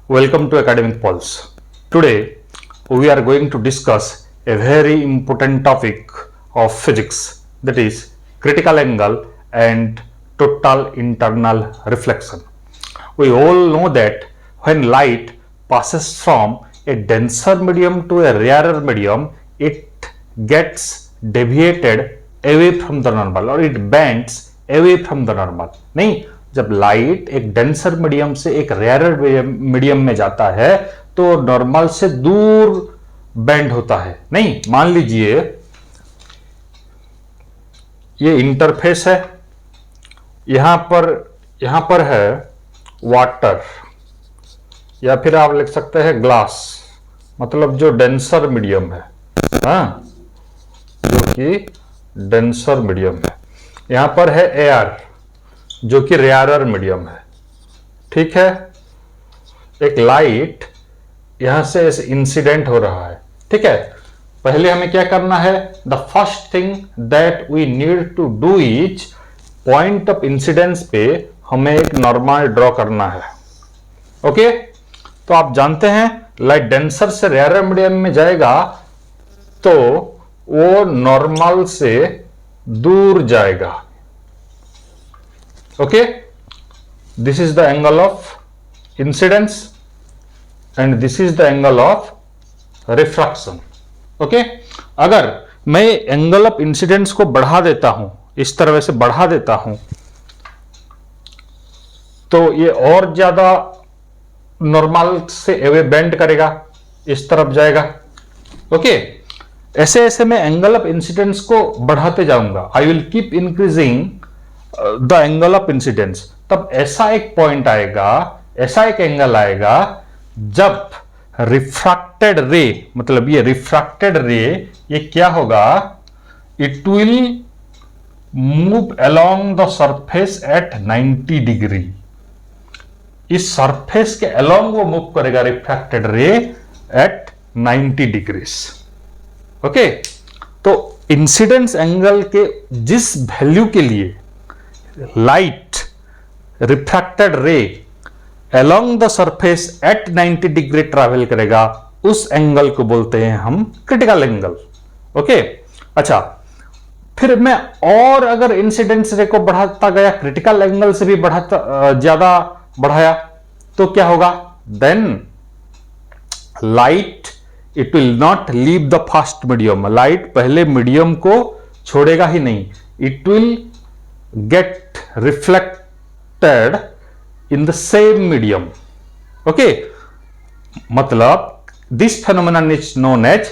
Welcome to Academic Pulse. Today we are going to discuss a very important topic of physics, that is critical angle and total internal reflection. We all know that when light passes from a denser medium to a rarer medium, it gets deviated away from the normal or it bends away from the normal. नहीं, जब light एक denser medium से एक rare medium में जाता है तो normal से दूर बेंड होता है. नहीं, मान लीजिए ये इंटरफेस है, यहां पर है वाटर या फिर आप लिख सकते हैं ग्लास, मतलब जो डेंसर मीडियम है, हाँ, जो कि डेंसर मीडियम है. यहां पर है एयर जो कि रेयरर मीडियम है. ठीक है, एक लाइट यहां से इंसिडेंट हो रहा है. ठीक है, पहले हमें क्या करना है, the first thing that we need to do is point of incidence पे हमें एक नॉर्मल ड्रॉ करना है. ओके, तो आप जानते हैं लाइट डेंसर से रेयरर मीडियम में जाएगा तो वो नॉर्मल से दूर जाएगा. Okay, this is the angle of incidence and this is the angle of refraction. Okay, अगर मैं एंगल ऑफ इंसिडेंस को बढ़ा देता हूं, इस तरह से बढ़ा देता हूं, तो ये और ज्यादा नॉर्मल से अवे बेंड करेगा, इस तरफ जाएगा. ओके, ऐसे ऐसे मैं एंगल ऑफ इंसिडेंस को बढ़ाते जाऊंगा. I will keep increasing the angle of incidence. तब ऐसा एक पॉइंट आएगा, ऐसा एक एंगल आएगा जब रिफ्रैक्टेड रे, मतलब ये रिफ्रैक्टेड रे, ये क्या होगा, it will move along the surface at 90 degree. इस सरफेस के अलोंग वो मूव करेगा refracted ray at 90 degrees. Okay, तो इंसिडेंस एंगल के जिस वैल्यू के लिए light refracted ray along the surface at 90 degree travel करेगा, उस एंगल को बोलते हैं हम क्रिटिकल एंगल. ओके, अच्छा, फिर मैं और अगर इंसिडेंस रे को बढ़ाता गया, क्रिटिकल एंगल से भी ज्यादा बढ़ाया, तो क्या होगा, then light it will not leave the first medium. Light पहले मीडियम को छोड़ेगा ही नहीं, it will get reflected in the same medium. Okay, मतलब this phenomenon is known as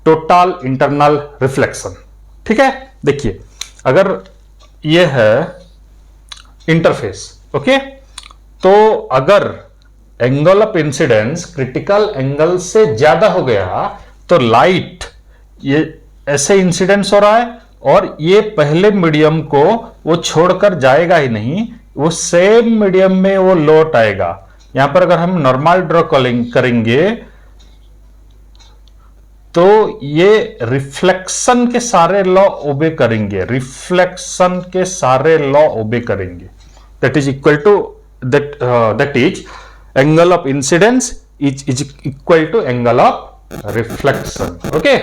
total internal reflection. ठीक है, देखिए अगर ये है इंटरफेस, ओके, तो अगर angle of incidence critical angle से ज्यादा हो गया तो लाइट ये ऐसे इंसिडेंस हो रहा है और ये पहले मीडियम को वो छोड़कर जाएगा ही नहीं, वो सेम मीडियम में वो लौट आएगा. यहां पर अगर हम नॉर्मल ड्रॉ करेंगे तो ये रिफ्लेक्शन के सारे लॉ ओबे करेंगे, रिफ्लेक्शन के सारे लॉ ओबे करेंगे. That is equal to that is angle of incidence is equal to angle of reflection. Okay,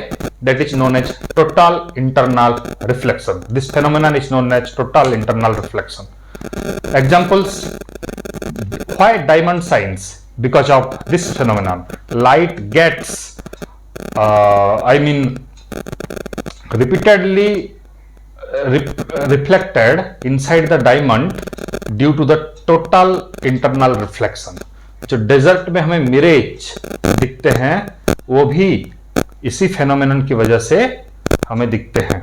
that is known as total internal reflection. This phenomenon is known as total internal reflection. Examples: why diamond shines? Because of this phenomenon, light gets repeatedly reflected inside the diamond due to the total internal reflection. जो desert में हमें mirage दिखते हैं वो भी इसी phenomenon की वजह से हमें दिखते हैं.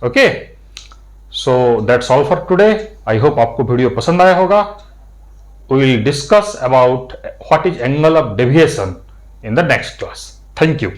Okay, so that's all for today. I hope आपको वीडियो पसंद आया होगा. We will discuss about what is angle of deviation in the next class. Thank you.